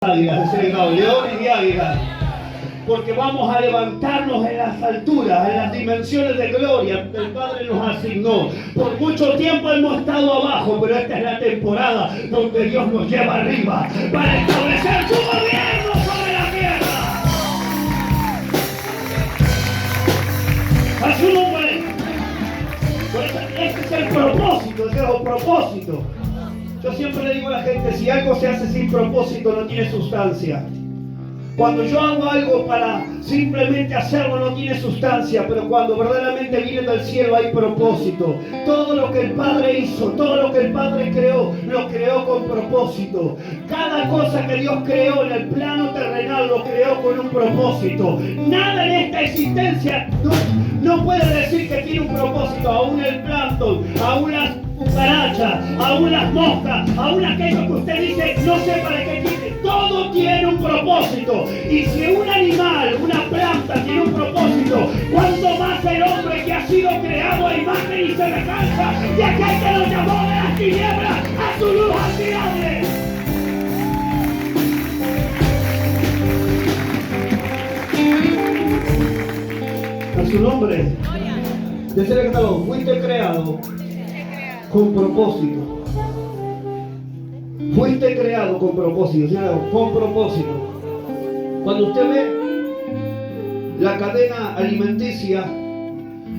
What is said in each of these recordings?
Águilas, leones y águilas, porque vamos a levantarnos en las alturas, en las dimensiones de gloria que el Padre nos asignó. Por mucho tiempo hemos estado abajo, pero esta es la temporada donde Dios nos lleva arriba para establecer su gobierno sobre la tierra. A su nombre. Este es el propósito, ese es el propósito. Yo siempre le digo a la gente, si algo se hace sin propósito no tiene sustancia. Cuando yo hago algo para simplemente hacerlo no tiene sustancia, pero cuando verdaderamente viene del cielo hay propósito. Todo lo que el Padre hizo, todo lo que el Padre creó, lo creó con propósito. Cada cosa que Dios creó en el plano terrenal lo creó con un propósito. Nada en esta existencia no puede decir que tiene un propósito. Aún el plancton, aún las cucarachas, aún las moscas, aún aquello que usted dice no sé para qué tiene, todo tiene un propósito. Y si un animal, una planta tiene un propósito, ¿cuánto más el hombre que ha sido creado a imagen y semejanza de aquel que lo llamó de las tinieblas a su luz admirable? A su nombre. Decirle que tal, fuiste creado con propósito. Fuiste creado con propósito, ¿sí? Con propósito. Cuando usted ve la cadena alimenticia,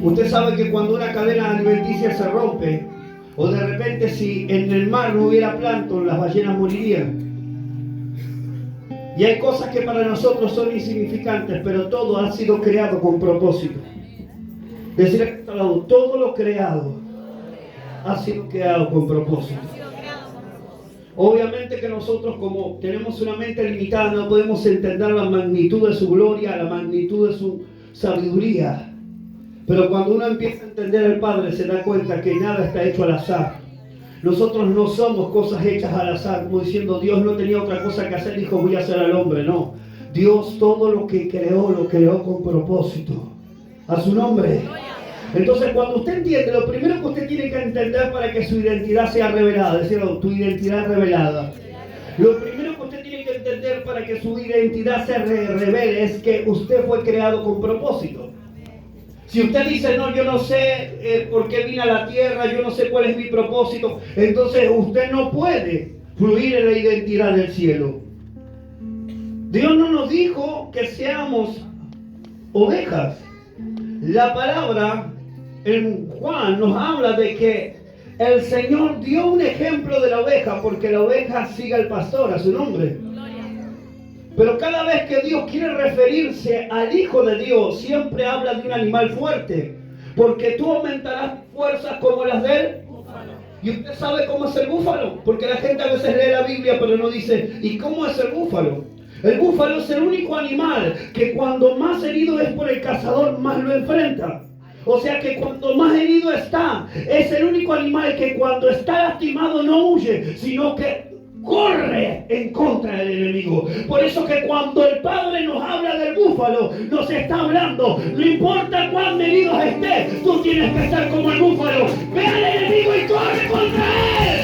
usted sabe que cuando una cadena alimenticia se rompe, o de repente si en el mar no hubiera plancton, las ballenas morirían. Y hay cosas que para nosotros son insignificantes, pero todo ha sido creado con propósito. Decir que todo lo creado ha sido creado con propósito. Obviamente que nosotros, como tenemos una mente limitada, no podemos entender la magnitud de su gloria, la magnitud de su sabiduría. Pero cuando uno empieza a entender al Padre, se da cuenta que nada está hecho al azar. Nosotros no somos cosas hechas al azar, como diciendo Dios no tenía otra cosa que hacer, dijo voy a hacer al hombre. No, Dios todo lo que creó, lo creó con propósito. A su nombre. Entonces cuando usted entiende, lo primero que usted tiene que entender para que su identidad sea revelada, es decir, tu identidad revelada. Lo primero que usted tiene que entender para que su identidad se revele es que usted fue creado con propósito. Si usted dice, no, yo no sé por qué vine a la tierra, yo no sé cuál es mi propósito, entonces usted no puede fluir en la identidad del cielo. Dios no nos dijo que seamos ovejas. La palabra en Juan nos habla de que el Señor dio un ejemplo de la oveja, porque la oveja sigue al pastor, a su nombre. Pero cada vez que Dios quiere referirse al Hijo de Dios, siempre habla de un animal fuerte, porque tú aumentarás fuerzas como las de él. Y usted sabe cómo es el búfalo, porque la gente a veces lee la Biblia pero no dice, ¿y cómo es el búfalo? El búfalo es el único animal que cuando más herido es por el cazador, más lo enfrenta. O sea que cuando más herido está, es el único animal que cuando está lastimado no huye, sino que corre en contra del enemigo. Por eso que cuando el Padre nos habla del búfalo, nos está hablando, no importa cuán heridos estés, tú tienes que estar como el búfalo. Ve al enemigo y corre contra él.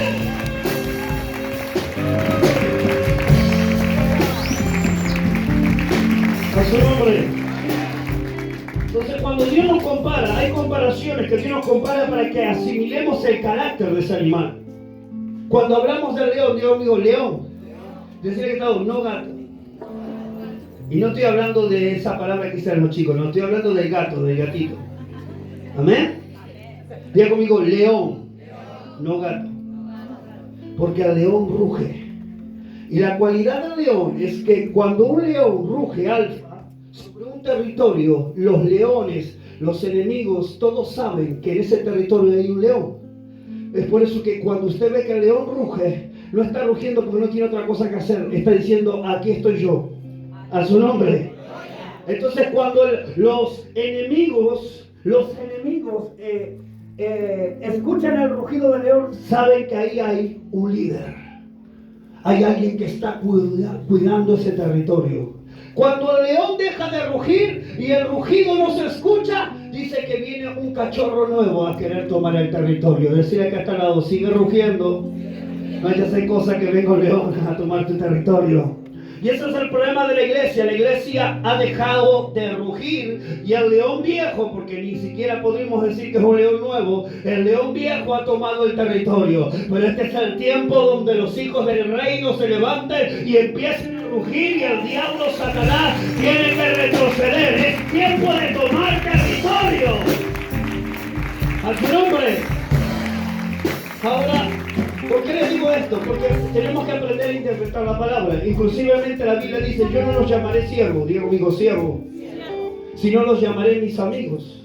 A su nombre. Entonces cuando Dios nos compara, hay comparaciones que Dios nos compara para que asimilemos el carácter de ese animal. Cuando hablamos del león, Dios digo león. Decirle que no gato. Y no estoy hablando de esa palabra que dicen los chicos, no estoy hablando del gato, del gatito. Amén. Diga conmigo león, no gato. Porque el león ruge. Y la cualidad del león es que cuando un león ruge alfa sobre un territorio, los leones, los enemigos, todos saben que en ese territorio hay un león. Es por eso que cuando usted ve que el león ruge, no está rugiendo porque no tiene otra cosa que hacer. Está diciendo, aquí estoy yo. A su nombre. Entonces cuando los enemigos escuchan el rugido del león, saben que ahí hay un líder. Hay alguien que está cuidando ese territorio. Cuando el león deja de rugir y el rugido no se escucha, dice que viene un cachorro nuevo a querer tomar el territorio. Decirle que está al lado, sigue rugiendo. No vayas a hacer cosas que venga el león a tomar tu territorio. Y ese es el problema de la iglesia. La iglesia ha dejado de rugir y el león viejo, porque ni siquiera podríamos decir que es un león nuevo, el león viejo ha tomado el territorio. Pero este es el tiempo donde los hijos del reino se levanten y empiecen a rugir y el diablo Satanás tiene que retroceder. Es tiempo de tomar territorio. A su nombre. Ahora, ¿por qué les digo esto? Porque tenemos que aprender a interpretar la palabra. Inclusivemente la Biblia dice, yo no los llamaré siervos, digo amigo siervo, sino los llamaré mis amigos.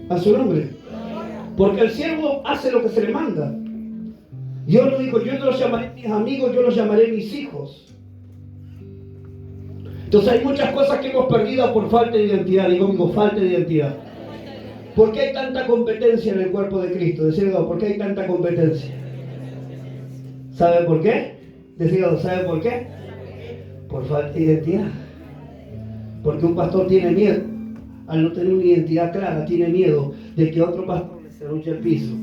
A su nombre. Porque el siervo hace lo que se le manda. Dios lo dijo, yo no los llamaré mis amigos, yo los llamaré mis hijos. Entonces hay muchas cosas que hemos perdido por falta de identidad. Digo amigo, falta de identidad. ¿Por qué hay tanta competencia en el cuerpo de Cristo? Decirlo, ¿por qué hay tanta competencia? ¿Sabe por qué? Decirlo, ¿sabe por qué? Por falta de identidad. Porque un pastor tiene miedo, al no tener una identidad clara, tiene miedo de que otro pastor le serruche el piso.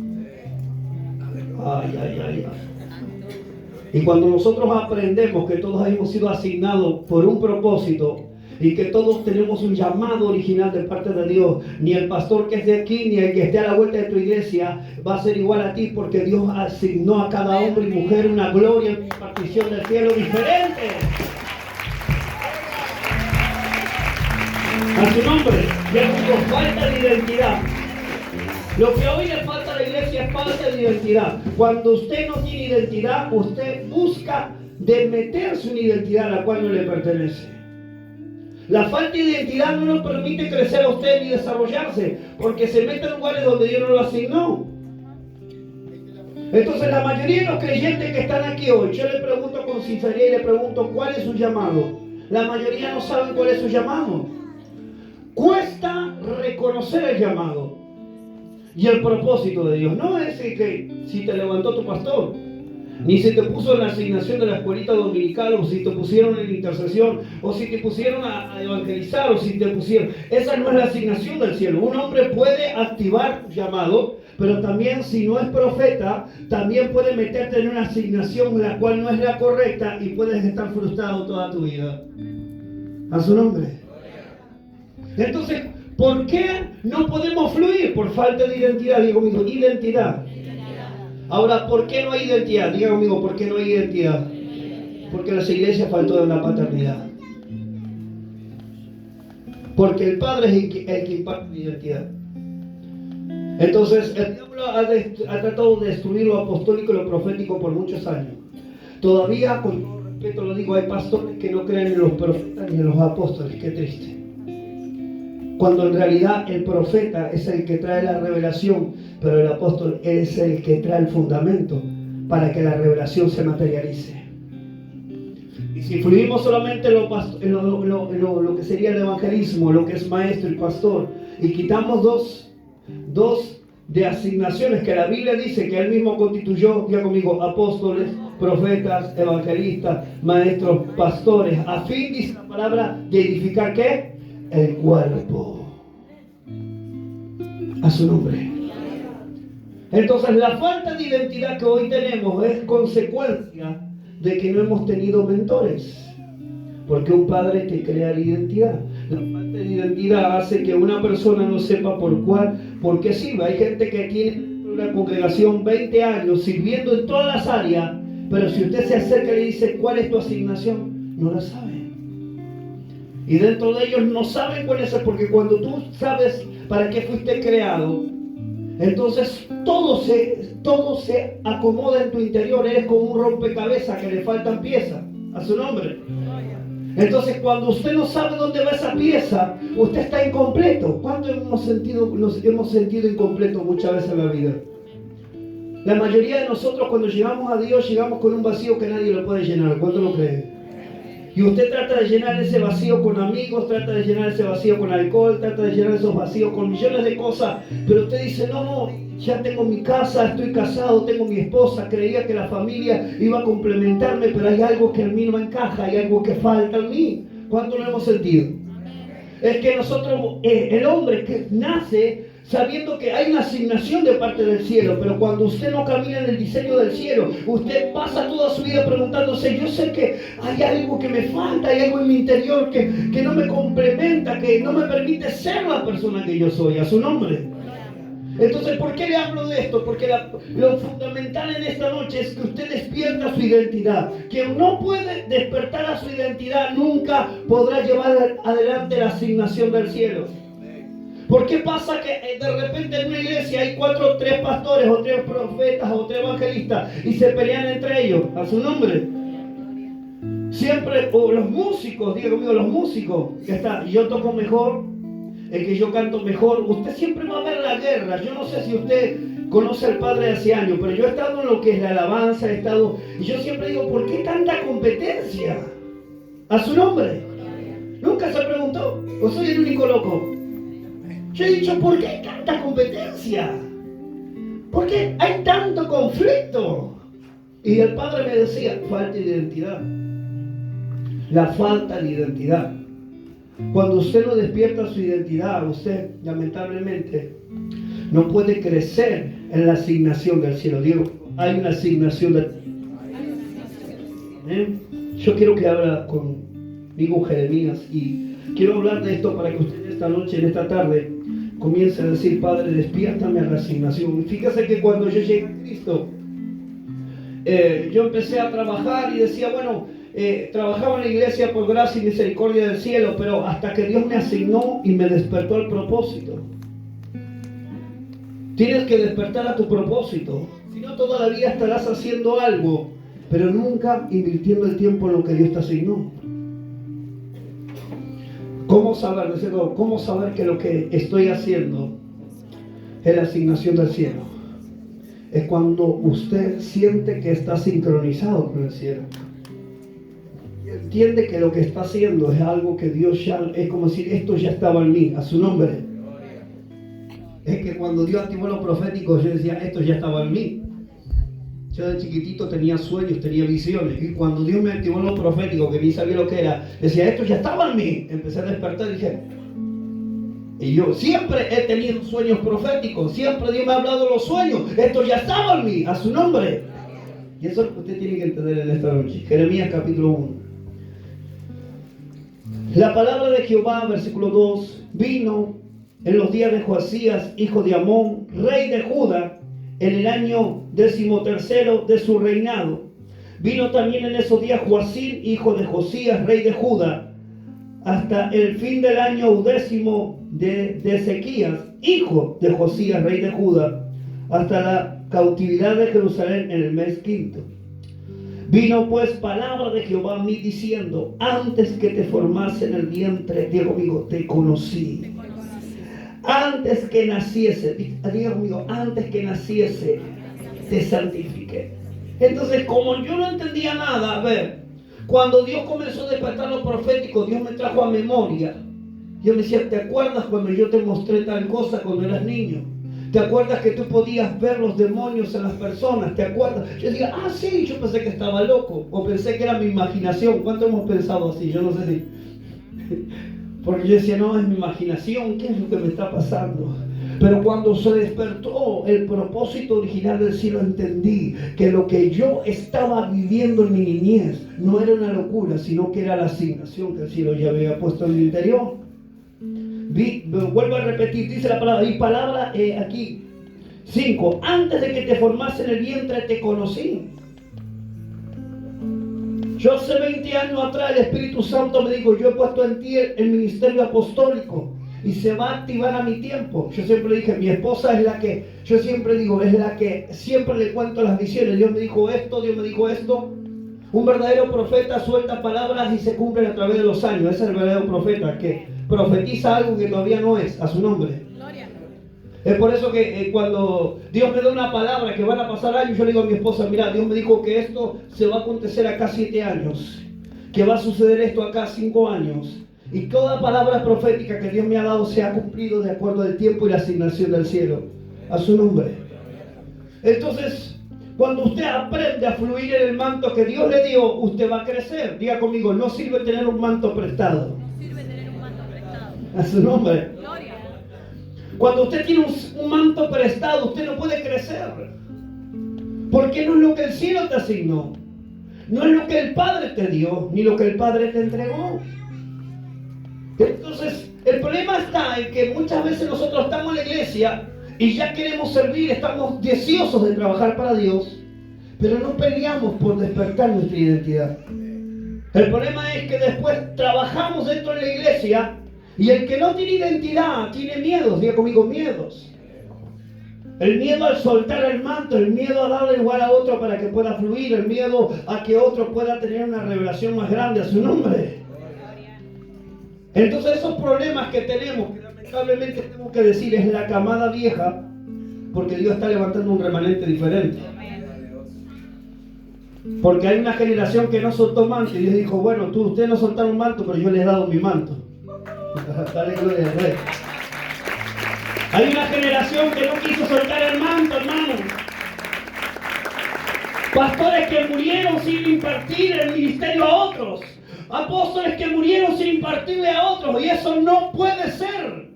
Ay, ay, ay, ay. Y cuando nosotros aprendemos que todos hemos sido asignados por un propósito, y que todos tenemos un llamado original de parte de Dios. Ni el pastor que es de aquí, ni el que esté a la vuelta de tu iglesia va a ser igual a ti, porque Dios asignó a cada hombre y mujer una gloria y una partición del cielo diferente. A su nombre. Ya con falta de identidad. Lo que hoy le falta a la iglesia es falta de identidad. Cuando usted no tiene identidad, usted busca de meterse una identidad a la cual no le pertenece. La falta de identidad no nos permite crecer a usted ni desarrollarse, porque se mete en lugares donde Dios no lo asignó. Entonces la mayoría de los creyentes que están aquí hoy, yo le pregunto con sinceridad y le pregunto ¿cuál es su llamado? La mayoría no saben cuál es su llamado. Cuesta reconocer el llamado y el propósito de Dios. No es que si te levantó tu pastor, ni si te puso en la asignación de la escuelita dominical, o si te pusieron en intercesión, o si te pusieron a evangelizar, o si te pusieron. Esa no es la asignación del cielo. Un hombre puede activar llamado, pero también si no es profeta, también puede meterte en una asignación la cual no es la correcta y puedes estar frustrado toda tu vida. A su nombre. Entonces, ¿por qué no podemos fluir? Por falta de identidad. Digo conmigo, identidad. Ahora, ¿por qué no hay identidad? Diga conmigo, ¿por qué no hay identidad? Porque en las iglesias faltó de la paternidad. Porque el Padre es el que imparte la identidad. Entonces, el diablo ha tratado de destruir lo apostólico y lo profético por muchos años. Todavía, con todo respeto lo digo, hay pastores que no creen en los profetas ni en los apóstoles. Qué triste. Cuando en realidad el profeta es el que trae la revelación, pero el apóstol es el que trae el fundamento para que la revelación se materialice. Y si fluimos solamente en lo que sería el evangelismo, lo que es maestro y pastor, y quitamos dos de asignaciones que la Biblia dice que él mismo constituyó, diga conmigo, apóstoles, profetas, evangelistas, maestros, pastores, a fin, dice la palabra, de edificar ¿qué? El cuerpo. A su nombre. Entonces la falta de identidad que hoy tenemos es consecuencia de que no hemos tenido mentores. Porque un padre te crea la identidad. La falta de identidad hace que una persona no sepa por qué sirve. Hay gente que tiene una congregación 20 años sirviendo en todas las áreas, pero si usted se acerca y le dice ¿cuál es tu asignación? No la sabe. Y dentro de ellos no saben cuál es, porque cuando tú sabes para qué fuiste creado, entonces todo se acomoda en tu interior. Eres como un rompecabezas que le faltan piezas. A su nombre. Entonces cuando usted no sabe dónde va esa pieza, usted está incompleto. ¿Cuánto nos hemos sentido incompletos muchas veces en la vida? La mayoría de nosotros cuando llegamos a Dios llegamos con un vacío que nadie lo puede llenar. ¿Cuánto lo creen? Y usted trata de llenar ese vacío con amigos, trata de llenar ese vacío con alcohol, trata de llenar esos vacíos con millones de cosas, pero usted dice, no, ya tengo mi casa, estoy casado, tengo mi esposa, creía que la familia iba a complementarme, pero hay algo que en mí no encaja, hay algo que falta en mí. ¿Cuánto lo hemos sentido? Es que nosotros, el hombre que nace, sabiendo que hay una asignación de parte del cielo, pero cuando usted no camina en el diseño del cielo, usted pasa toda su vida preguntándose, yo sé que hay algo que me falta, hay algo en mi interior que no me complementa, que no me permite ser la persona que yo soy, a su nombre. Entonces, ¿por qué le hablo de esto? Porque lo fundamental en esta noche es que usted despierta su identidad. Quien no puede despertar a su identidad nunca podrá llevar adelante la asignación del cielo. ¿Por qué pasa que de repente en una iglesia hay 4 o 3 pastores o 3 profetas o 3 evangelistas y se pelean entre ellos a su nombre? Siempre, o los músicos, diga conmigo, los músicos, que está, yo toco mejor, el que yo canto mejor, usted siempre va a ver la guerra. Yo no sé si usted conoce al Padre de hace años, pero yo he estado en lo que es la alabanza, he estado, y yo siempre digo, ¿por qué tanta competencia? A su nombre. ¿Nunca se preguntó? ¿O soy el único loco? Yo he dicho, ¿por qué hay tanta competencia? ¿Por qué hay tanto conflicto? Y el Padre me decía, falta de identidad. La falta de identidad. Cuando usted no despierta su identidad, usted lamentablemente no puede crecer en la asignación del cielo. Digo, hay una asignación del cielo. Yo quiero que habla conmigo Jeremías y quiero hablar de esto para que usted esta noche, en esta tarde, comience a decir, Padre, despiértame a la asignación. Y fíjese que cuando yo llegué a Cristo, yo empecé a trabajar y decía, bueno, trabajaba en la iglesia por gracia y misericordia del cielo, pero hasta que Dios me asignó y me despertó al propósito. Tienes que despertar a tu propósito, si no toda la vida estarás haciendo algo, pero nunca invirtiendo el tiempo en lo que Dios te asignó. ¿Cómo saber? ¿Cómo saber que lo que estoy haciendo es la asignación del cielo? Es cuando usted siente que está sincronizado con el cielo. Y entiende que lo que está haciendo es algo que Dios ya, es como decir, esto ya estaba en mí, a su nombre. Es que cuando Dios activó lo profético, yo decía, esto ya estaba en mí. Yo de chiquitito tenía sueños, tenía visiones. Y cuando Dios me activó lo profético, que ni sabía lo que era, decía, esto ya estaba en mí. Empecé a despertar y dije, y yo siempre he tenido sueños proféticos. Siempre Dios me ha hablado de los sueños. Esto ya estaba en mí, a su nombre. Y eso es lo que usted tiene que entender en esta noche. Jeremías capítulo 1. La palabra de Jehová, versículo 2, vino en los días de Joasías, hijo de Amón, rey de Judá, en el año 13º de su reinado. Vino también en esos días Joacim, hijo de Josías, rey de Judá, hasta el fin del año 10º de Ezequías, hijo de Josías, rey de Judá, hasta la cautividad de Jerusalén en el mes 5. Vino pues palabra de Jehová a mí diciendo, antes que te formase en el vientre, diga conmigo, te conocí. Antes que naciese, diga conmigo, antes que naciese, te santifiqué. Entonces, como yo no entendía nada, a ver, cuando Dios comenzó a despertar lo profético, Dios me trajo a memoria. Yo me decía, ¿te acuerdas cuando yo te mostré tal cosa cuando eras niño? ¿Te acuerdas que tú podías ver los demonios en las personas? ¿Te acuerdas? Yo decía, sí, yo pensé que estaba loco. O pensé que era mi imaginación. ¿Cuánto hemos pensado así? Yo no sé si... Porque yo decía, no, es mi imaginación. ¿Qué es lo que me está pasando? Pero cuando se despertó el propósito original del cielo, entendí que lo que yo estaba viviendo en mi niñez no era una locura, sino que era la asignación que el cielo ya había puesto en mi interior. Vuelvo a repetir, dice la palabra, y palabra aquí, 5, antes de que te formase en el vientre te conocí. Yo hace 20 años atrás el Espíritu Santo me dijo, yo he puesto en ti el ministerio apostólico y se va a activar a mi tiempo. Yo siempre dije, mi esposa es la que, yo siempre digo, es la que siempre le cuento las visiones. Dios me dijo esto, Dios me dijo esto. Un verdadero profeta suelta palabras y se cumplen a través de los años. Ese es el verdadero profeta que profetiza algo que todavía no es, a su nombre. Gloria. Es por eso que cuando Dios me da una palabra que van a pasar años, yo le digo a mi esposa, mira, Dios me dijo que esto se va a acontecer acá 7 años, que va a suceder esto acá 5 años. Y toda palabra profética que Dios me ha dado se ha cumplido de acuerdo al tiempo y la asignación del cielo, a su nombre. Entonces, cuando usted aprende a fluir en el manto que Dios le dio, usted va a crecer. Diga conmigo, no sirve tener un manto prestado. No sirve tener un manto prestado. A su nombre. Gloria. Cuando usted tiene un manto prestado, usted no puede crecer. Porque no es lo que el cielo te asignó. No es lo que el Padre te dio, ni lo que el Padre te entregó. Entonces, el problema está en que muchas veces nosotros estamos en la iglesia y ya queremos servir, estamos deseosos de trabajar para Dios, pero no peleamos por despertar nuestra identidad. El problema es que después trabajamos dentro de la iglesia y el que no tiene identidad tiene miedos. Diga conmigo, miedos. El miedo al soltar el manto, el miedo a darle igual a otro para que pueda fluir, el miedo a que otro pueda tener una revelación más grande a su nombre. Entonces esos problemas que tenemos, que lamentablemente tengo que decir, es la camada vieja, porque Dios está levantando un remanente diferente. Porque hay una generación que no soltó manto y Dios dijo, bueno, ustedes no soltaron manto, pero yo les he dado mi manto. Dale gloria al Rey. Hay una generación que no quiso soltar el manto, hermano. Pastores que murieron sin impartir el ministerio a otros. Apóstoles que murieron sin impartirle a otros. Y eso no puede ser.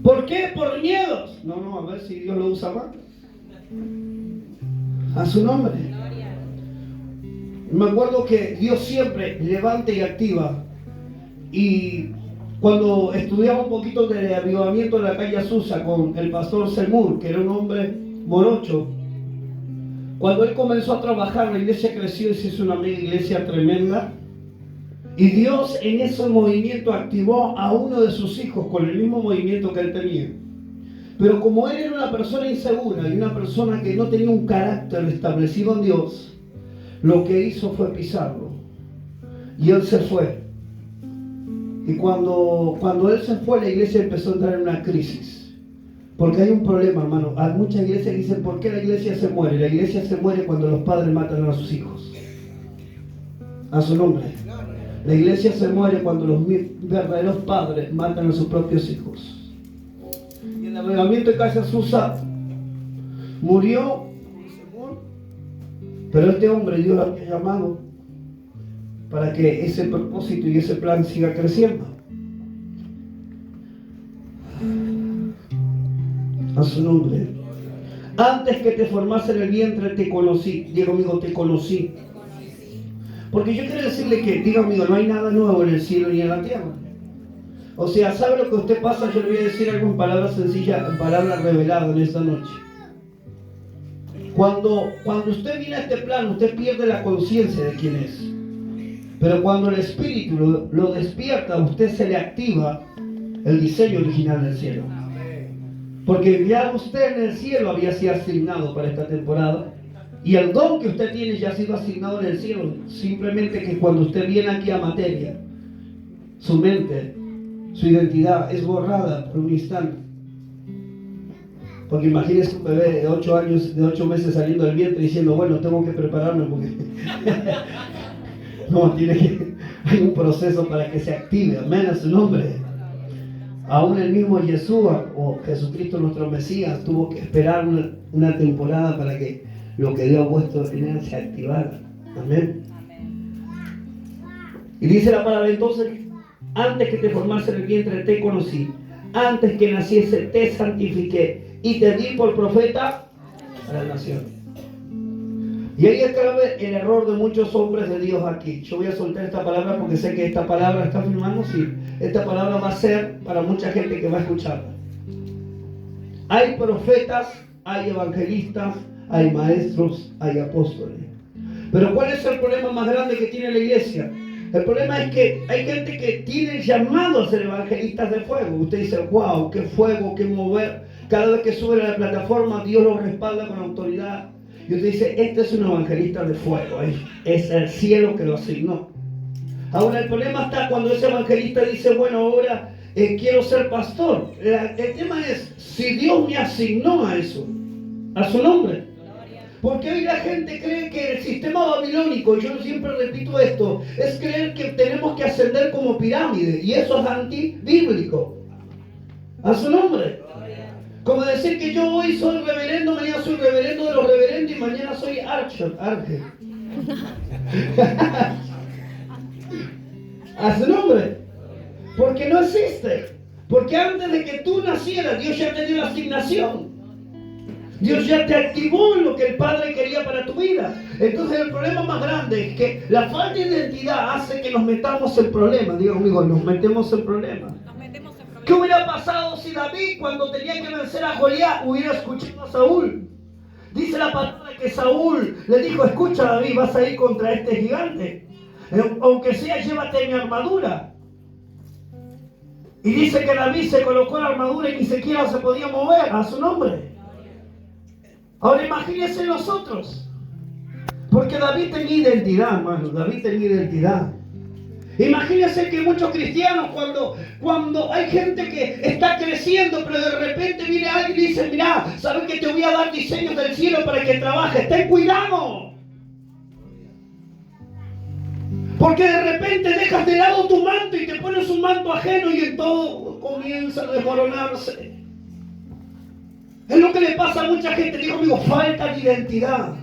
¿Por qué? Por miedos. No, a ver si Dios lo usa más. A su nombre. Me acuerdo que Dios siempre levanta y activa. Y cuando estudiaba un poquito de avivamiento en la calle Azusa con el pastor Semur, que era un hombre morocho, cuando él comenzó a trabajar, la iglesia creció y se hizo una mega iglesia tremenda. Y Dios en ese movimiento activó a uno de sus hijos con el mismo movimiento que él tenía. Pero como él era una persona insegura y una persona que no tenía un carácter establecido en Dios, lo que hizo fue pisarlo. Y él se fue. Y cuando él se fue, la iglesia empezó a entrar en una crisis. Porque hay un problema, hermano. Hay muchas iglesias que dicen, ¿por qué la iglesia se muere? La iglesia se muere cuando los padres matan a sus hijos. A su nombre. La iglesia se muere cuando los verdaderos padres matan a sus propios hijos. Y el avivamiento de Calle Azusa murió, pero este hombre Dios lo había llamado para que ese propósito y ese plan siga creciendo. A su nombre. Antes que te formase en el vientre te conocí. Diga conmigo, te conocí. Porque yo quiero decirle que, diga conmigo, no hay nada nuevo en el cielo ni en la tierra. O sea, ¿sabe lo que usted pasa? Yo le voy a decir algo en palabras sencillas, en palabras reveladas en esta noche. Cuando usted viene a este plano, usted pierde la conciencia de quién es. Pero cuando el Espíritu lo despierta, a usted se le activa el diseño original del cielo. Porque ya usted en el cielo había sido asignado para esta temporada. Y el don que usted tiene ya ha sido asignado en el cielo. Simplemente que cuando usted viene aquí a materia, su mente, su identidad es borrada por un instante. Porque imagínese un bebé de 8 años, de 8 meses saliendo del vientre diciendo, bueno, tengo que prepararme porque... No, hay un proceso para que se active, amén, a su nombre. Aún el mismo Yeshua, o Jesucristo nuestro Mesías, tuvo que esperar una temporada para que lo que Dios ha puesto en él se activara, amén. Y dice la palabra, entonces, antes que te formase en el vientre te conocí, antes que naciese te santifiqué y te di por profeta a la nación. Y ahí está el error de muchos hombres de Dios aquí. Yo voy a soltar esta palabra porque sé que esta palabra está filmando. Sí, esta palabra va a ser para mucha gente que va a escucharla. Hay profetas, hay evangelistas, hay maestros, hay apóstoles. Pero ¿cuál es el problema más grande que tiene la iglesia? El problema es que hay gente que tiene llamado a ser evangelistas de fuego. Usted dice, wow, qué fuego, qué mover. Cada vez que sube a la plataforma, Dios lo respalda con autoridad. Y usted dice, este es un evangelista de fuego. Es el cielo que lo asignó. Ahora el problema está cuando ese evangelista dice, bueno, ahora quiero ser pastor. El tema es, si Dios me asignó a eso, a su nombre. Porque hoy la gente cree que el sistema babilónico, y yo siempre repito esto, es creer que tenemos que ascender como pirámide. Y eso es antibíblico. A su nombre. Como decir que yo hoy soy reverendo, mañana soy reverendo de los reverendos y mañana soy arche. A su nombre. Porque no existe. Porque antes de que tú nacieras, Dios ya te dio la asignación. Dios ya te activó lo que el Padre quería para tu vida. Entonces el problema más grande es que la falta de identidad hace que nos metamos en problemas. Diga conmigo, nos metemos en problemas. ¿Qué hubiera pasado si David, cuando tenía que vencer a Goliat, hubiera escuchado a Saúl? Dice la palabra que Saúl le dijo: escucha, David, vas a ir contra este gigante. Aunque sea, llévate mi armadura. Y dice que David se colocó la armadura y ni siquiera se podía mover a su nombre. Ahora imagínense nosotros. Porque David tenía identidad, hermano. David tenía identidad. Imagínense que muchos cristianos, cuando hay gente que está creciendo, pero de repente viene alguien y dice: mira, ¿sabes que te voy a dar diseños del cielo para que trabajes? ¡Ten cuidado! Porque de repente dejas de lado tu manto y te pones un manto ajeno y en todo comienza a desmoronarse. Es lo que le pasa a mucha gente. Digo, amigo, falta de identidad.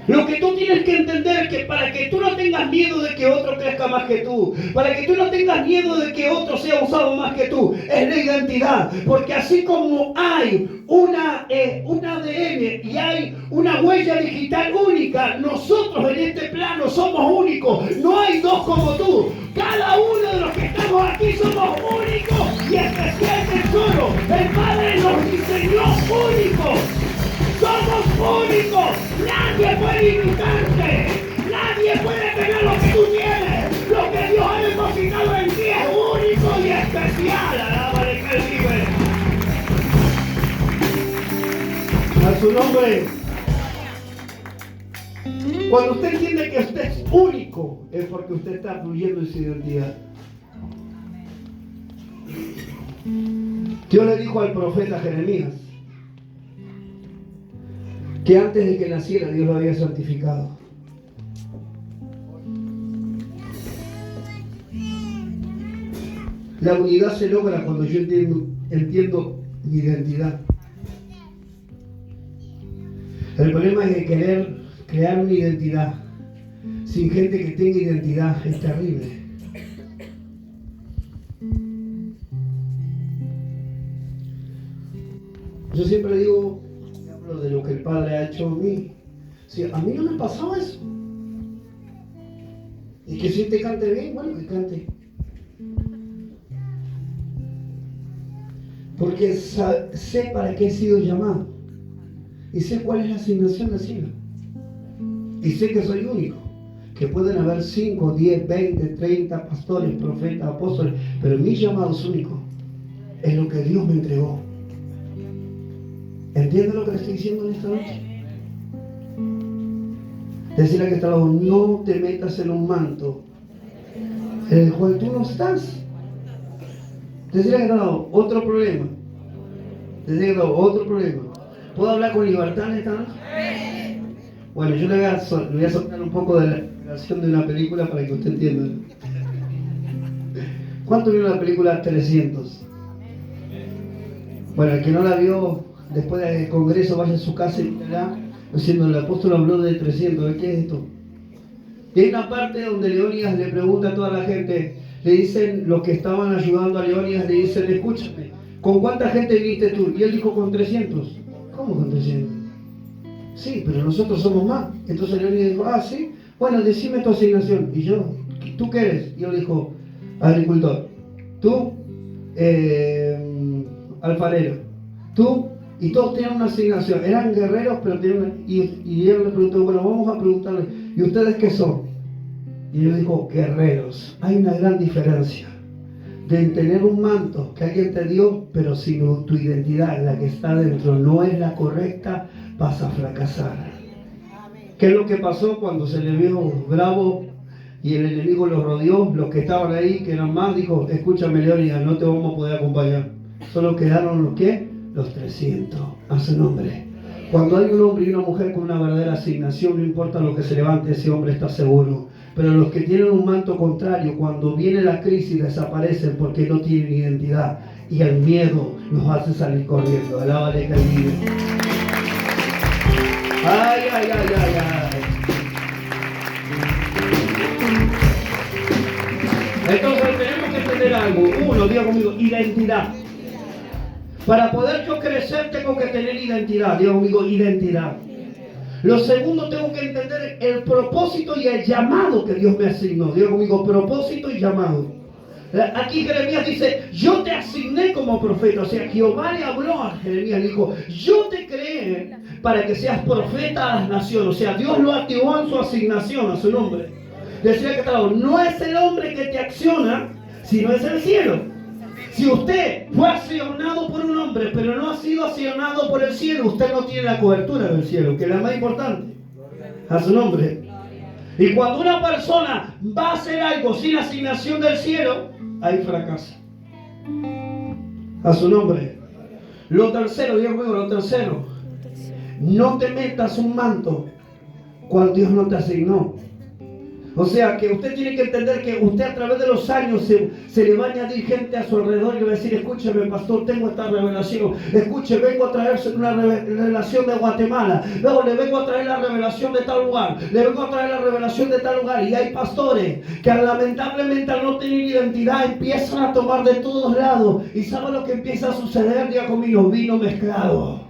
Lo que tú tienes que entender es que para que tú no tengas miedo de que otro crezca más que tú, para que tú no tengas miedo de que otro sea usado más que tú, es la identidad. Porque así como hay un ADN y hay una huella digital única, nosotros en este plano somos únicos. No hay dos como tú. Cada uno de los que estamos aquí somos únicos y especial tesoro. El Padre nos diseñó únicos. Somos únicos. Nadie puede imitarte. Nadie puede tener lo que tú tienes. Lo que Dios ha depositado en ti es único y especial. Alábale que Él vive. A su nombre. Cuando usted entiende que usted es único, es porque usted está fluyendo en su identidad. Dios le dijo al profeta Jeremías que antes de que naciera Dios lo había santificado. La unidad se logra cuando yo entiendo mi identidad. El problema es que querer crear una identidad sin gente que tenga identidad es terrible. Yo siempre digo, hablo de lo que el Padre ha hecho en mí. Si a mí no me pasaba eso. Y que si te cante bien, bueno, que cante. Porque sé para qué he sido llamado. Y sé cuál es la asignación del cielo. Y sé que soy único. Que pueden haber 5, 10, 20, 30 pastores, profetas, apóstoles. Pero mi llamado es único. Es lo que Dios me entregó. ¿Entienden lo que le estoy diciendo en esta noche? Decirle que está al lado, no te metas en un manto en el cual tú no estás. Decirle que está al lado, otro problema. Decirle que está al lado, otro problema. ¿Puedo hablar con libertad en esta noche? Bueno, yo le voy a soltar un poco de la explicación de una película para que usted entienda. ¿Cuánto vio la película 300? Bueno, el que no la vio, después del congreso, vaya a su casa y verá, diciendo, el apóstol habló de 300, ¿qué es esto? Y hay una parte donde Leónidas le pregunta a toda la gente, le dicen, los que estaban ayudando a Leónidas, le dicen, escúchame, ¿con cuánta gente viniste tú? Y él dijo, con 300. ¿Cómo con 300? Sí, pero nosotros somos más. Entonces Leónidas dijo, ah, sí, bueno, decime tu asignación. Y yo, ¿tú qué eres? Y él dijo, agricultor. Tú, alfarero. Tú, y todos tenían una asignación. Eran guerreros, pero tenían una... Y él le preguntó, bueno, vamos a preguntarle, ¿y ustedes qué son? Y él dijo, guerreros. Hay una gran diferencia de tener un manto que alguien te dio, pero si tu identidad, la que está dentro, no es la correcta, vas a fracasar. ¿Qué es lo que pasó cuando se le vio bravo y el enemigo lo rodeó? Los que estaban ahí, que eran más, dijo, escúchame Leónidas, no te vamos a poder acompañar. Solo quedaron los ¿qué? Los 300, a su nombre. Cuando hay un hombre y una mujer con una verdadera asignación, no importa lo que se levante, ese hombre está seguro. Pero los que tienen un manto contrario, cuando viene la crisis, desaparecen porque no tienen identidad. Y el miedo nos hace salir corriendo. Alábale que Él vive. Ay, ay, ay, ay, ay. Entonces tenemos que entender algo. algo. Uno, diga conmigo, identidad. Para poder yo crecer tengo que tener identidad. Diga conmigo, identidad. Lo segundo, tengo que entender el propósito y el llamado que Dios me asignó. Diga conmigo, propósito y llamado. Aquí Jeremías dice, yo te asigné como profeta. O sea, Jehová le habló a Jeremías, le dijo, yo te creé para que seas profeta a las naciones. O sea, Dios lo activó en su asignación, a su nombre. Decía que no es el hombre que te acciona, sino es el cielo. Si usted fue accionado por un hombre, pero no ha sido accionado por el cielo, usted no tiene la cobertura del cielo, que es la más importante. A su nombre. Y cuando una persona va a hacer algo sin asignación del cielo, ahí fracasa. A su nombre. Lo tercero, digo conmigo, lo tercero. No te metas un manto cual Dios no te asignó. O sea, que usted tiene que entender que usted a través de los años se le va a añadir gente a su alrededor y le va a decir, escúcheme pastor, tengo esta revelación. Escuche, vengo a traerse una revelación de Guatemala. Luego le vengo a traer la revelación de tal lugar. Le vengo a traer la revelación de tal lugar. Y hay pastores que lamentablemente al no tener identidad empiezan a tomar de todos lados. ¿Y sabe lo que empieza a suceder? Día conmigo, vino mezclado.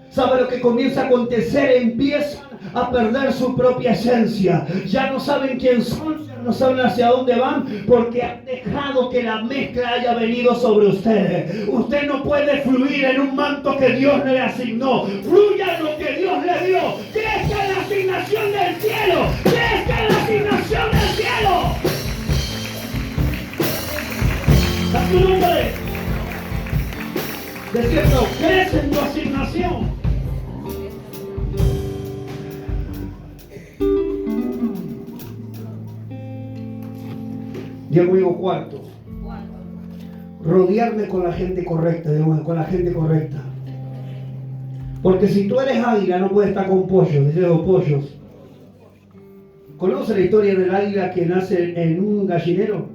¿Sabe lo que comienza a acontecer? Empiezan a perder su propia esencia. Ya no saben quién son, ya no saben hacia dónde van, porque han dejado que la mezcla haya venido sobre ustedes. Usted no puede fluir en un manto que Dios le asignó. Fluya en lo que Dios le dio. Crezca en la asignación del cielo. Crezca en la asignación del cielo. A tu nombre. De cierto, crece en tu asignación. Digo conmigo, cuarto. Rodearme con la gente correcta, digamos, con la gente correcta. Porque si tú eres águila, no puedes estar con pollos, digo pollos. ¿Conoce la historia del águila que nace en un gallinero?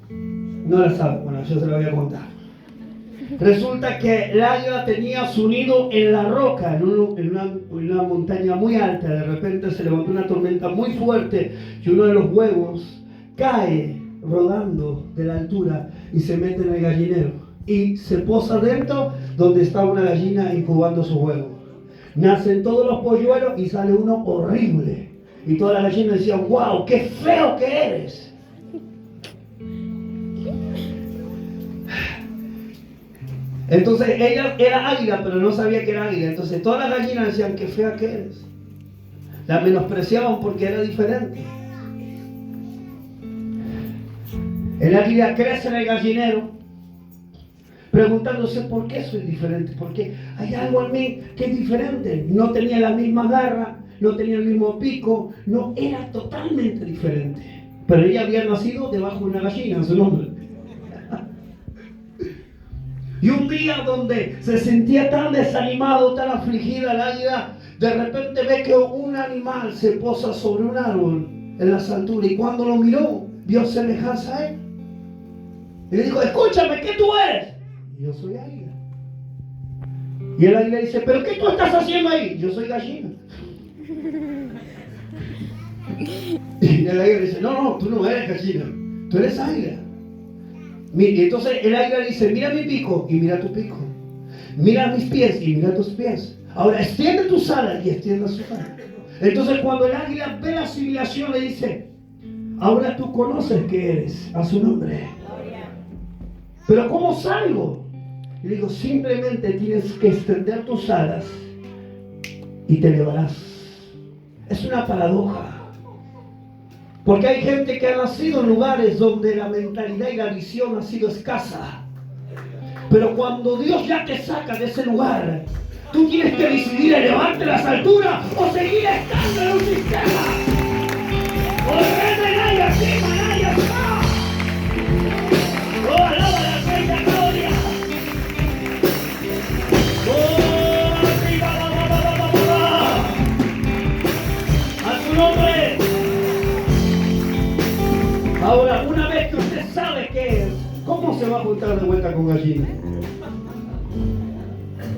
No la sabe, bueno, yo se la voy a contar. Resulta que el águila tenía su nido en la roca, en una montaña muy alta. De repente se levantó una tormenta muy fuerte y uno de los huevos cae rodando de la altura y se mete en el gallinero y se posa dentro donde está una gallina incubando sus huevos. Nacen todos los polluelos y sale uno horrible y todas las gallinas decían, wow, qué feo que eres. Entonces ella era águila pero no sabía que era águila. Entonces todas las gallinas decían, qué fea que eres. La menospreciaban porque era diferente. El águila crece en el gallinero preguntándose por qué soy diferente, porque hay algo en mí que es diferente. No tenía la misma garra, no tenía el mismo pico, no, era totalmente diferente. Pero ella había nacido debajo de una gallina, su nombre. Y un día donde se sentía tan desanimado, tan afligida el águila, de repente ve que un animal se posa sobre un árbol en las alturas y cuando lo miró, vio semejanza a él. Y le dijo, escúchame, ¿qué tú eres? Y yo soy águila. Y el águila dice, ¿pero qué tú estás haciendo ahí? Yo soy gallina. Y el águila dice, no, tú no eres gallina, tú eres águila. Y entonces el águila dice, mira mi pico y mira tu pico. Mira mis pies y mira tus pies. Ahora extiende tus alas y extiende sus alas. Entonces cuando el águila ve la asimilación le dice, ahora tú conoces que eres, a su nombre. Pero ¿cómo salgo? Y le digo, simplemente tienes que extender tus alas y te elevarás. Es una paradoja. Porque hay gente que ha nacido en lugares donde la mentalidad y la visión ha sido escasa. Pero cuando Dios ya te saca de ese lugar, tú tienes que decidir elevarte a las alturas o seguir estando en un sistema. O de nadie arriba, nadie abajo. Oh, alaba la reina gloria. Oh, arriba, a su nombre. Ahora, una vez que usted sabe qué es, ¿cómo se va a juntar de vuelta con gallina?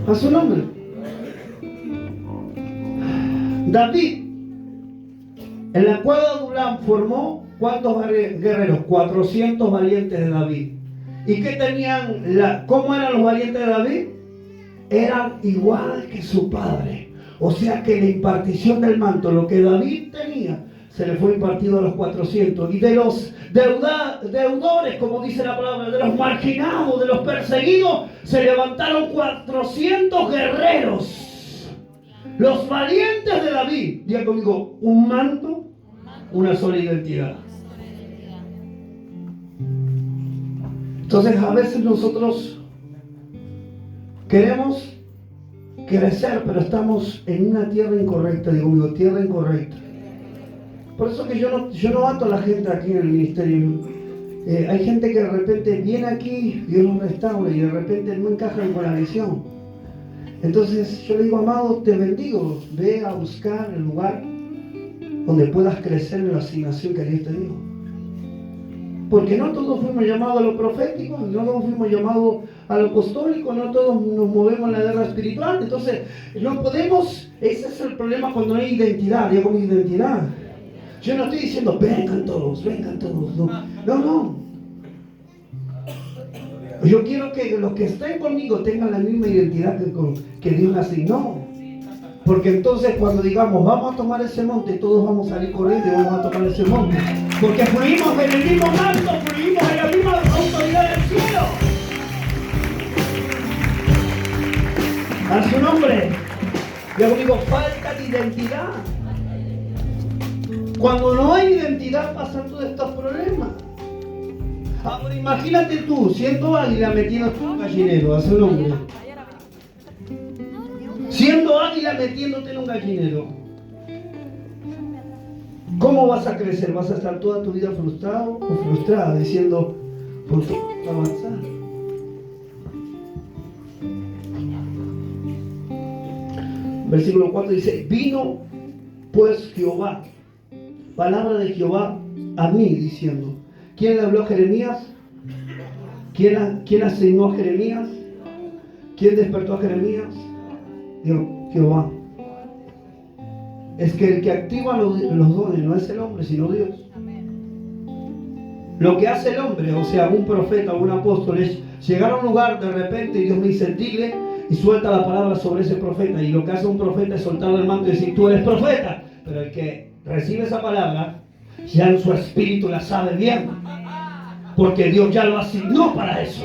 A su nombre. David En la cueva de Adulam formó ¿cuántos guerreros? 400 valientes de David. ¿Y qué tenían? ¿Cómo eran los valientes de David? Eran igual que su padre. O sea que la impartición del manto, lo que David tenía, se le fue impartido a los 400. Y de los deudores, como dice la palabra, de los marginados, de los perseguidos, se levantaron 400 guerreros. Los valientes de David. Diga conmigo, un manto, una sola identidad. Entonces a veces nosotros queremos crecer, pero estamos en una tierra incorrecta. Digo conmigo, tierra incorrecta. Por eso que yo no ato a la gente aquí en el ministerio. Hay gente que de repente viene aquí, Dios los restaura y de repente no encajan con la visión. Entonces yo le digo, amado, te bendigo, ve a buscar el lugar donde puedas crecer en la asignación que Dios te dio. Porque no todos fuimos llamados a lo profético, no todos fuimos llamados a lo apostólico, no todos nos movemos en la guerra espiritual. Entonces no podemos, ese es el problema cuando no hay identidad, digo con identidad. Yo no estoy diciendo, vengan todos, no. Yo quiero que los que estén conmigo tengan la misma identidad que Dios me asignó. Porque entonces cuando digamos, vamos a tomar ese monte, todos vamos a salir corriendo y vamos a tomar ese monte. Porque fluimos en el mismo manto, fluimos en la misma autoridad del cielo. A su nombre. Yo digo, falta de identidad. Cuando no hay identidad pasan todos estos problemas. Ahora imagínate tú, siendo águila metiéndote en un gallinero, a su nombre. Siendo águila metiéndote en un gallinero. ¿Cómo vas a crecer? ¿Vas a estar toda tu vida frustrado o frustrada diciendo, ¿por qué no avanzar? Versículo 4 dice, vino pues Jehová, palabra de Jehová a mí diciendo. ¿Quién le habló a Jeremías? ¿Quién asignó a Jeremías? ¿Quién despertó a Jeremías? Dios, Jehová. Es que el que activa los dones no es el hombre, sino Dios. Lo que hace el hombre, o sea, un profeta o un apóstol, es llegar a un lugar de repente y Dios me dice, dile, y suelta la palabra sobre ese profeta. Y lo que hace un profeta es soltar el manto y decir, tú eres profeta. Pero el que recibe esa palabra, ya en su espíritu la sabe bien, porque Dios ya lo asignó para eso.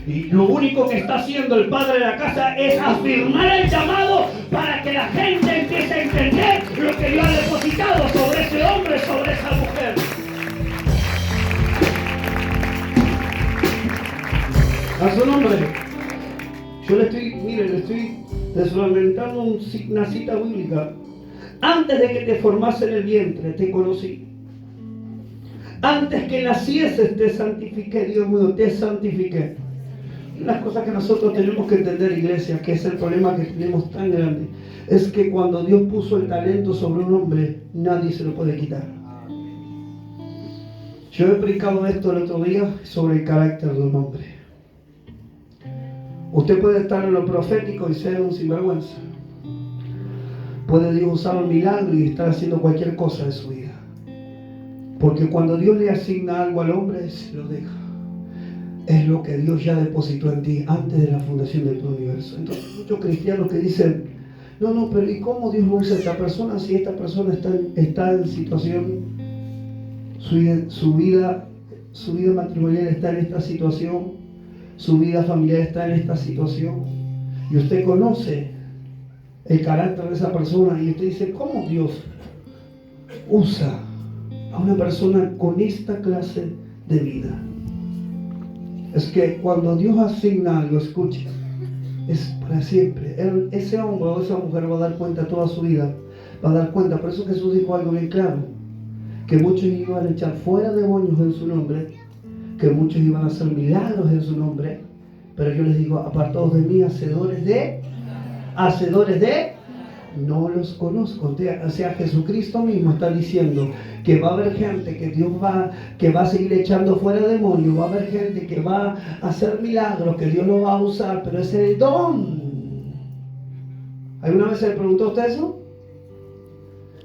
Y lo único que está haciendo el padre de la casa es afirmar el llamado para que la gente empiece a entender lo que Dios ha depositado sobre ese hombre, sobre esa mujer. A su nombre. Yo le estoy desorientando una cita bíblica. Antes de que te formase en el vientre, te conocí. Antes que nacieses, te santifiqué, Dios mío, te santifiqué. Las cosas que nosotros tenemos que entender, iglesia, que es el problema que tenemos tan grande, es que cuando Dios puso el talento sobre un hombre, nadie se lo puede quitar. Yo he predicado esto el otro día sobre el carácter de un hombre. Usted puede estar en lo profético y ser un sinvergüenza. Puede Dios usar un milagro y estar haciendo cualquier cosa de su vida. Porque cuando Dios le asigna algo al hombre, se lo deja. Es lo que Dios ya depositó en ti antes de la fundación de tu universo. Entonces muchos cristianos que dicen, no, pero ¿y cómo Dios usa a esta persona si esta persona está en situación, su vida matrimonial está en esta situación, su vida familiar está en esta situación? Y usted conoce el carácter de esa persona y usted dice, ¿cómo Dios usa a una persona con esta clase de vida? Es que cuando Dios asigna algo, escuche, es para siempre. Ese hombre o esa mujer va a dar cuenta toda su vida, va a dar cuenta. Por eso Jesús dijo algo bien claro, que muchos iban a echar fuera demonios en su nombre, que muchos iban a hacer milagros en su nombre, pero yo les digo, apartados de mí, hacedores de, no los conozco. O sea, Jesucristo mismo está diciendo que va a haber gente que Dios va a seguir echando fuera demonios, va a haber gente que va a hacer milagros, que Dios lo va a usar, pero es el don. ¿Alguna vez se le preguntó a usted eso?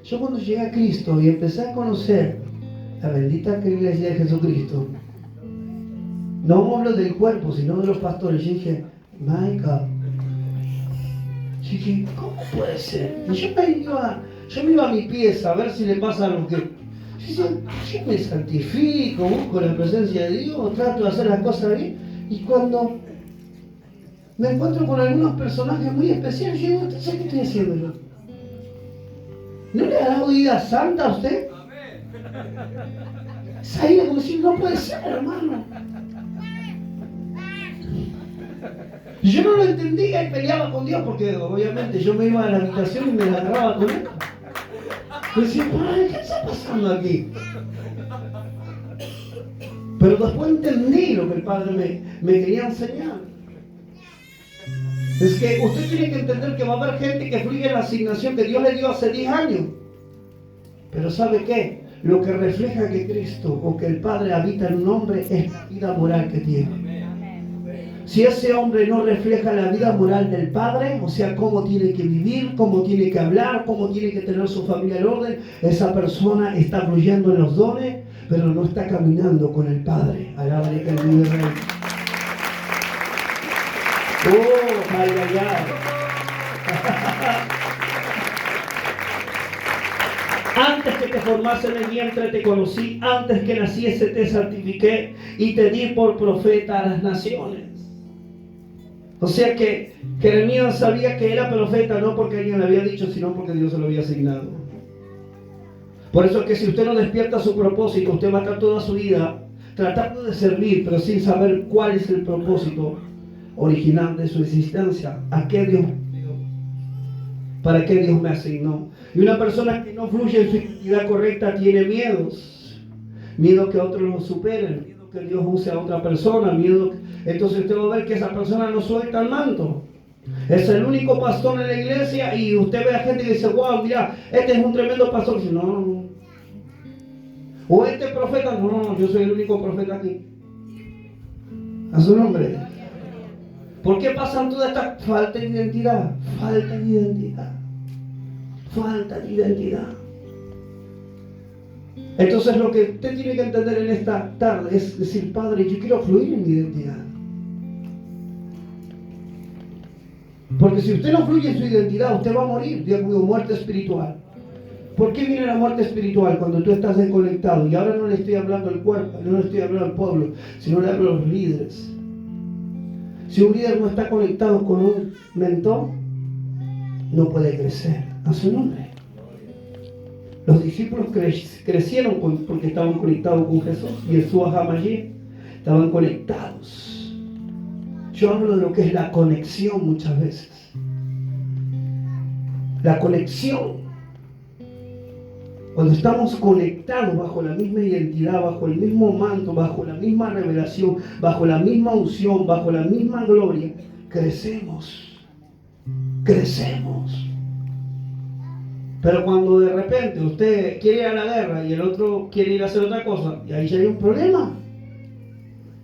Yo cuando llegué a Cristo y empecé a conocer la bendita iglesia de Jesucristo, no hablo del cuerpo, sino de los pastores, yo dije, my God. Yo dije, ¿cómo puede ser? Y yo me iba a mi pieza a ver si le pasa algo que... Yo me santifico, busco la presencia de Dios, trato de hacer las cosas bien, y cuando me encuentro con algunos personajes muy especiales, yo digo, entonces, ¿qué estoy haciendo yo? ¿No le ha dado vida santa a usted? Esa ira como si no puede ser, hermano. Y yo no lo entendía y peleaba con Dios porque obviamente yo me iba a la habitación y me la agarraba con él. Y decía, ¿qué está pasando aquí? Pero después entendí lo que el Padre me quería enseñar. Es que usted tiene que entender que va a haber gente que fluye en la asignación que Dios le dio hace 10 años. Pero ¿sabe qué? Lo que refleja que Cristo o que el Padre habita en un hombre es la vida moral que tiene. Si ese hombre no refleja la vida moral del Padre, o sea, cómo tiene que vivir, cómo tiene que hablar, cómo tiene que tener su familia en orden, esa persona está fluyendo en los dones, pero no está caminando con el Padre. Alábale que el vive rey. ¡Oh, ay, ay, ay! Antes que te formase en el vientre te conocí, antes que naciese te santifiqué y te di por profeta a las naciones. O sea que Jeremías sabía que era profeta no porque alguien le había dicho, sino porque Dios se lo había asignado. Por eso es que si usted no despierta su propósito, usted va a estar toda su vida tratando de servir, pero sin saber cuál es el propósito original de su existencia. ¿A qué Dios? ¿Para qué Dios me asignó? Y una persona que no fluye en su identidad correcta tiene miedos. Miedo que otros lo superen, miedo que Dios use a otra persona, miedo. Entonces usted va a ver que esa persona no suelta el manto. Es el único pastor en la iglesia y usted ve a gente que dice, wow, mira, este es un tremendo pastor. Dice, no. O este profeta, no, yo soy el único profeta aquí. A su nombre. ¿Por qué pasan toda esta falta de identidad? Falta de identidad. Falta de identidad. Entonces lo que usted tiene que entender en esta tarde es decir, Padre, yo quiero fluir en mi identidad. Porque si usted no fluye en su identidad, usted va a morir. Dios dijo, muerte espiritual. ¿Por qué viene la muerte espiritual? Cuando tú estás desconectado. Y ahora no le estoy hablando al cuerpo, no le estoy hablando al pueblo, sino le hablo a los líderes. Si un líder no está conectado con un mentor, no puede crecer. A su nombre. Los discípulos crecieron porque estaban conectados con Jesús. Yeshua HaMashiach. Estaban conectados. Yo hablo de lo que es la conexión muchas veces. La conexión. Cuando estamos conectados bajo la misma identidad, bajo el mismo manto, bajo la misma revelación, bajo la misma unción, bajo la misma gloria, crecemos. Crecemos. Pero cuando de repente usted quiere ir a la guerra y el otro quiere ir a hacer otra cosa, y ahí ya hay un problema.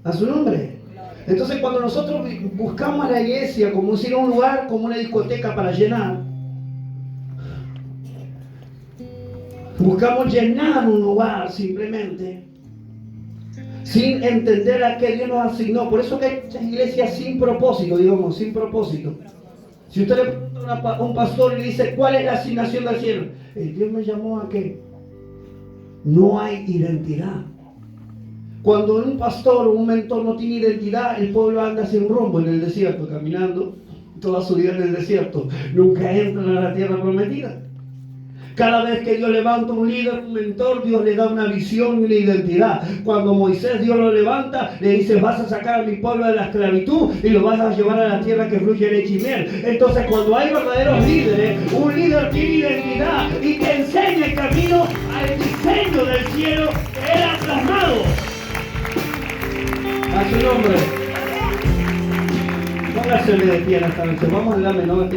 A su nombre. Entonces cuando nosotros buscamos a la iglesia como si era un lugar, como una discoteca para llenar, buscamos llenar un lugar simplemente, sin entender a qué Dios nos asignó. Por eso que hay muchas iglesias sin propósito, digamos, sin propósito. Si usted le pregunta a un pastor y le dice, ¿cuál es la asignación del cielo? Dios me llamó a qué. No hay identidad. Cuando un pastor o un mentor no tiene identidad, el pueblo anda sin rumbo en el desierto, caminando toda su vida en el desierto. Nunca entran a la tierra prometida. Cada vez que Dios levanta un líder, un mentor, Dios le da una visión y una identidad. Cuando Moisés, Dios lo levanta, le dice, vas a sacar a mi pueblo de la esclavitud y lo vas a llevar a la tierra que fluye leche y miel. Entonces, cuando hay verdaderos líderes, un líder tiene identidad y te enseña el camino al diseño del cielo que era plasmado. A su nombre. Póngasele de pie en esta noche. Vamos a la menor aquí.